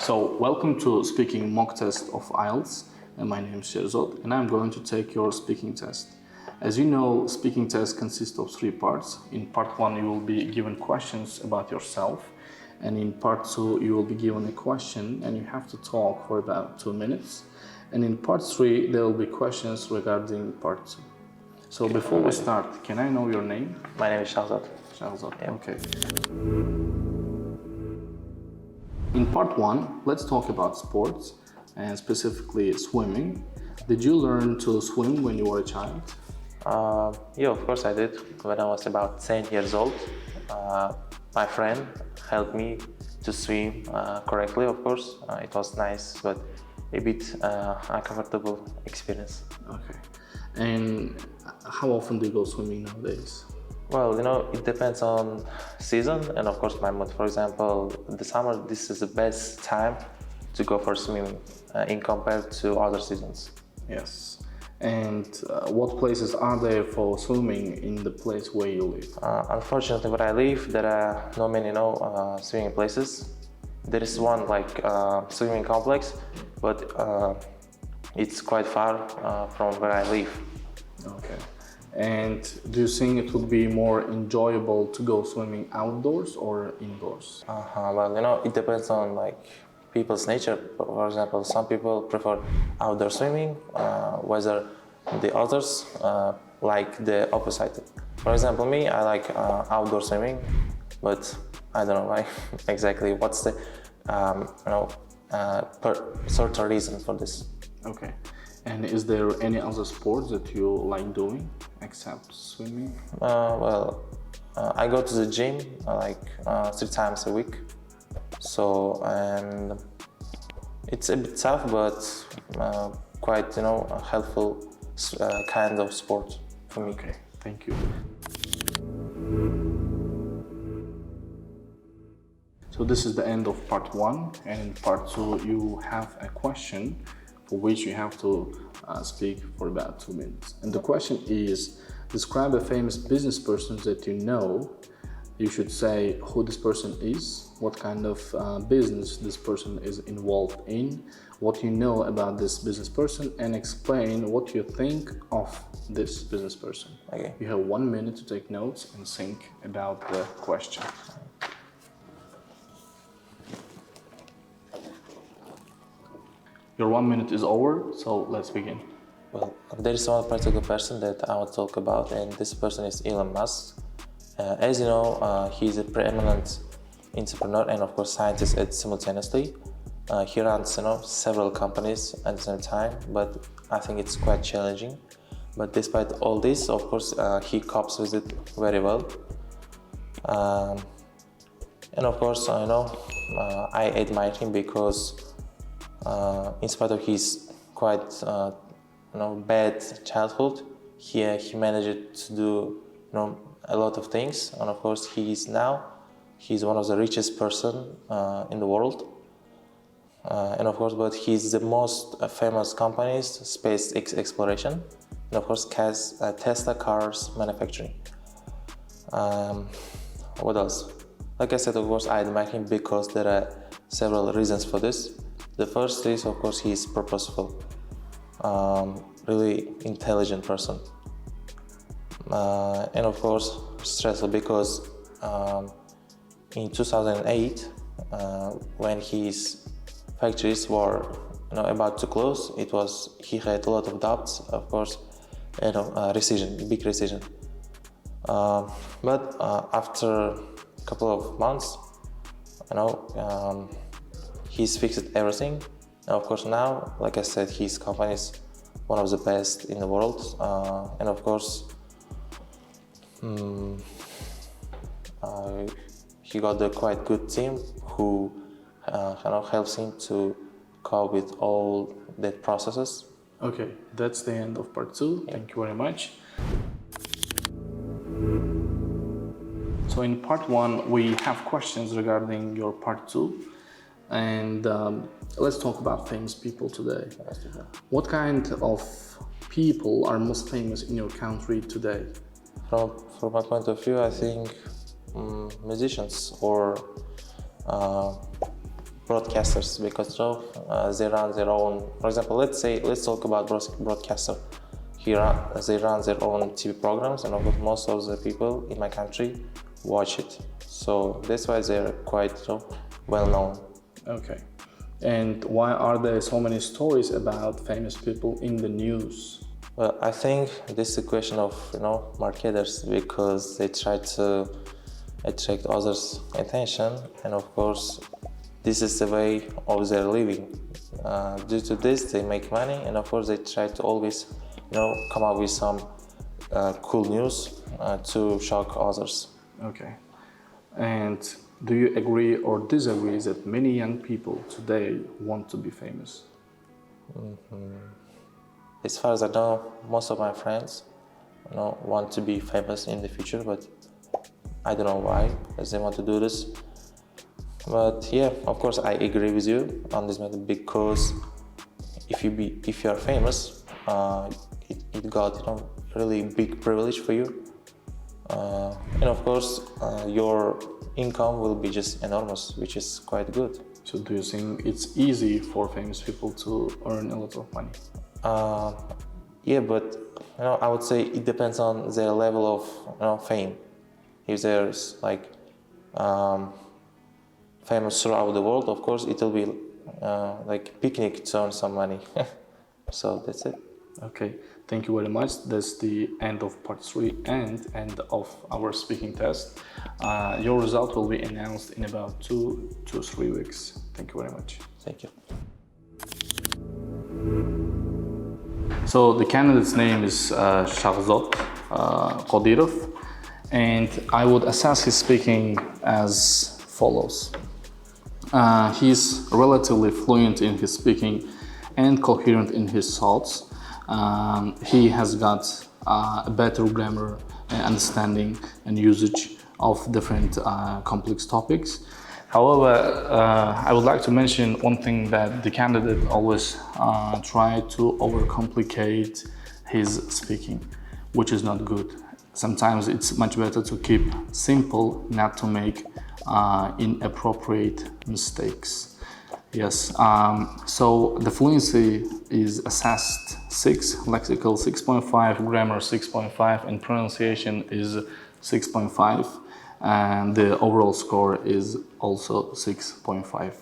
So, welcome to speaking mock test of IELTS, and my name is Sherzod, and I'm going to take your speaking test. As you know, speaking test consists of 3 parts. In part 1, you will be given questions about yourself, and in part 2, you will be given a question, and you have to talk for about 2 minutes. And in part 3, there will be questions regarding part 2. So, before we start, can I know your name? My name is Sherzod. Sherzod, Yeah. okay. In part 1, let's talk about sports, and specifically swimming. Did you learn to swim when you were a child? Yeah, of course I did. When I was about 10 years old, my friend helped me to swim correctly, of course. It was nice, but a bit uncomfortable experience. Okay. And how often do you go swimming nowadays? Well, it depends on season and of course my mood. For example, the summer, this is the best time to go for swimming in compared to other seasons. Yes. And what places are there for swimming in the place where you live? Unfortunately, where I live, there are not many swimming places. There is one swimming complex, but it's quite far from where I live. Okay. And do you think it would be more enjoyable to go swimming outdoors or indoors? Well, it depends on people's nature. For example, some people prefer outdoor swimming, whether the others like the opposite. For example, me, I like outdoor swimming, but I don't know exactly what's the certain reason for this. Okay. And is there any other sports that you like doing except swimming? I go to the gym 3 times a week. So, and it's a bit tough, but quite, a helpful kind of sport for me. Okay, thank you. So this is the end of part 1, and in part 2 you have a question for which you have to speak for about 2 minutes. And the question is, describe a famous business person that you know. You should say who this person is, what kind of business this person is involved in, what you know about this business person, and explain what you think of this business person. Okay. You have 1 minute to take notes and think about the question. Your 1 minute is over, so let's begin. Well, there is one particular person that I want to talk about, and this person is Elon Musk. As you know, he's a preeminent entrepreneur and of course scientist simultaneously. He runs several companies at the same time, but I think it's quite challenging. But despite all this, of course, he copes with it very well. And of course, I admire him because in spite of his quite bad childhood, he managed to do a lot of things, and of course he's one of the richest person in the world, and of course, but he's the most famous companies, space exploration, and of course Tesla cars manufacturing. What else? Like I said, of course I admire him because there are several reasons for this. The first is, of course, he's purposeful, really intelligent person. And of course, stressful because in 2008, when his factories were about to close, he had a lot of doubts, of course, big recession. But after a couple of months, he's fixed everything. And of course now, like I said, his company is one of the best in the world. And of course, he got a quite good team who helps him to cope with all that processes. Okay, that's the end of part 2. Yeah. Thank you very much. So in part 1, we have questions regarding your part 2. And let's talk about famous people today. What kind of people are most famous in your country today? From my point of view, I think musicians or broadcasters because they run their own. For example, let's talk about broadcaster. They run their own TV programs, and of course, most of the people in my country watch it. So that's why they're quite well known. Okay. And why are there so many stories about famous people in the news? Well, I think this is a question of marketers, because they try to attract others' attention, and of course this is the way of their living. Due to this they make money, and of course they try to always come up with some cool news to shock others. Okay. And do you agree or disagree that many young people today want to be famous? As far as I know, most of my friends want to be famous in the future, but I don't know why, because they want to do this. But yeah, of course I agree with you on this matter, because if you are famous, it got really big privilege for you, and of course your income will be just enormous, which is quite good. So do you think it's easy for famous people to earn a lot of money? Yeah, but I would say it depends on their level of fame. If there's famous throughout the world, of course it will be like picnic to earn some money. So that's it. Okay, thank you very much. That's the end of part 3 and end of our speaking test. Your result will be announced in about 2 to 3 weeks. Thank you very much. Thank you. So the candidate's name is Shahzod Qodirov, and I would assess his speaking as follows. He's relatively fluent in his speaking and coherent in his thoughts. He has got a better grammar, understanding and usage of different complex topics. However, I would like to mention one thing, that the candidate always try to overcomplicate his speaking, which is not good. Sometimes it's much better to keep simple, not to make inappropriate mistakes. Yes, so the fluency is assessed 6, lexical 6.5, grammar 6.5, and pronunciation is 6.5, and the overall score is also 6.5.